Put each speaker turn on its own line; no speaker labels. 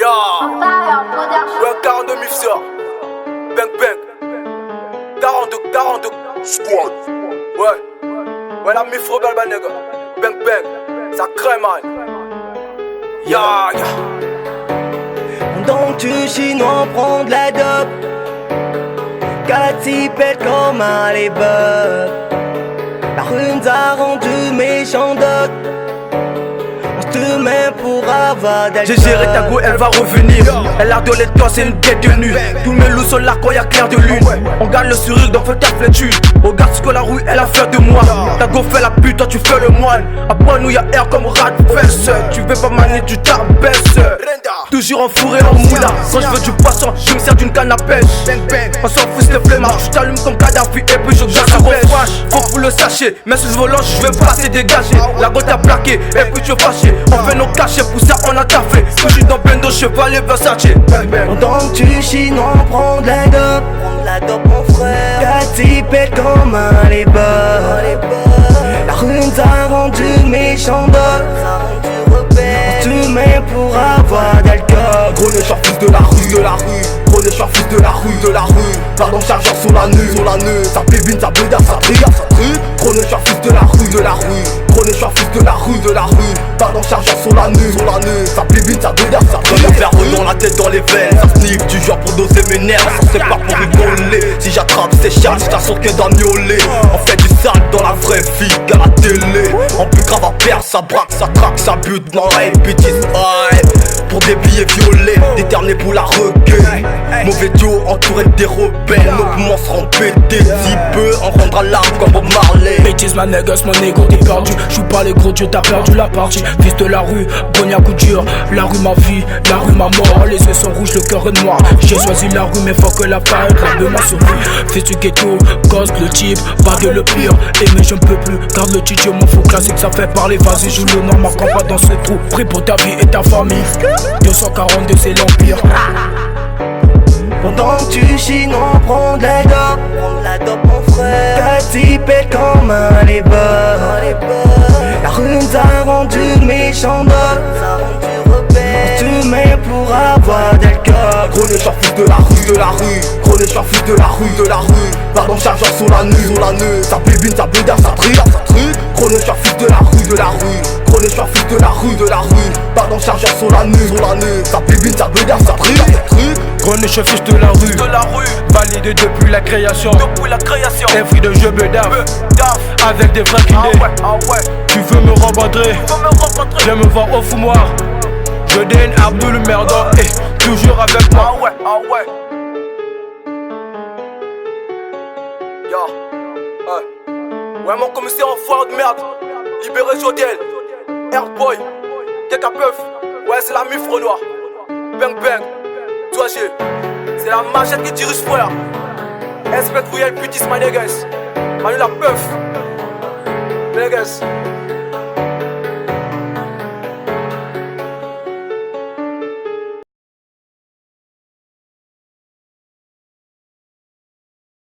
Ya ouais, 42 000 sœurs. Bang bang 42 Squad. Ouais la mif rebelle bah nigga. Bang bang ça crée man. Ya
Donc tu chines, on prend de la dope. 4 pète comme un les bœufs. La rue nous a rendu méchant doc. On se met pour avoir d'alcool.
J'ai géré ta go, elle va revenir. Elle a de l'étoile, c'est une détenue. Tous mes loups sont là quand y'a clair de lune. On garde le sourire donc fais ta flétule. Regarde ce que la rue elle a fait de moi. Ta go fait la pute, toi tu fais le moine. Après nous y'a air comme rat fesse. Tu veux pas manier, tu t'abaisses. Toujours enfourré en moula. Quand je veux du poisson, je me sers d'une canne à pêche. On s'en fout, c'est flemmard. Tu t'allumes comme Kadhafi et puis je jette la refrache. Faut que vous le sachiez, mais sur ce volant, je vais passer dégagé. La go t'a plaqué et puis tu es fâché. On fait nos cachets, pour ça on a taffé. Je suis dans Bendo, chevalier Versace.
Pendant que tu chines, on prend de la dope. Mon frère 4 pète comme un les bœufs. La rue nous a rendu méchant doc. On se met pour avoir d'alcool.
Gros méchant fils de la rue, Gros méchant fils de la rue, Pardon chargeur sur la nuit, Ça bébine, ça bédard, ça trigue. Gros méchant fils de la rue, Gros méchant fils de la rue, Pardon chargeur sur la nuit, Ça bébine, ça bédard, ça trigue. Un verre dans la tête, dans les veines, ça sniff du genre pour doser mes nerfs. Ça c'est pas pour rigoler, si j'attrape c'est charles, si t'assures qu'elle doit miauler. On fait du sale dans la vraie vie qu'à la télé. En plus grave à perdre, ça braque, ça traque, ça bute dans la bêtise. Pour des billets violets, déterminés pour la recueil. Mauvais duo entouré des rebelles, nos poumons seront pétés. Si peu, on rendra l'arme comme Bob Marley.
Bêtise ma négoce, mon ego t'es perdu. J'joue pas les gros dieux, t'as perdu la partie. Fils de la rue, bonne à coup dur. La rue ma vie, la rue ma mort. Les yeux sont rouges, le cœur est noir. J'ai choisi la rue mais faut que la paille grave de ma survie. Fils du ghetto, cause le type, vague le pire. Aimer je ne peux plus, garde le titre, je m'en fous. Classique ça fait parler, vas-y joue le normal quand pas dans ce trou. Prie pour ta vie et ta famille. 242 c'est l'empire.
Pendant que tu chines, on prend de la dope. Mon frère 4 pète comme un les bœufs. La rue nous a rendu méchant doc. On se met pour avoir d'alcool.
Gros méchant fils de la rue, Gros méchant fils de la rue, Pardon chargeur sur la nuit, Ça bébine, ça bédard, ça trigue. Gros méchant fils de la rue, Gros méchant fils de la rue, Pardon chargeur sur la nuit, Ça bébine, ça bédard, ça trigue.
Gros méchant fils de la rue, validé depuis la création. Every de jeu bedaf, avec des vrais killés. Tu veux me rencontrer, je me vois au fumoir. Je donne Abdul Merdo et toujours avec moi. Ouais mon commissaire en foire de merde. Libéré Jodiel, Airboy, Keka Puff. Ouais c'est la mif Renoir. Bang bang, toi j'ai. C'est la machette qui dirige frère. Respect for your putis my niggas. Manu la puff. My niggas.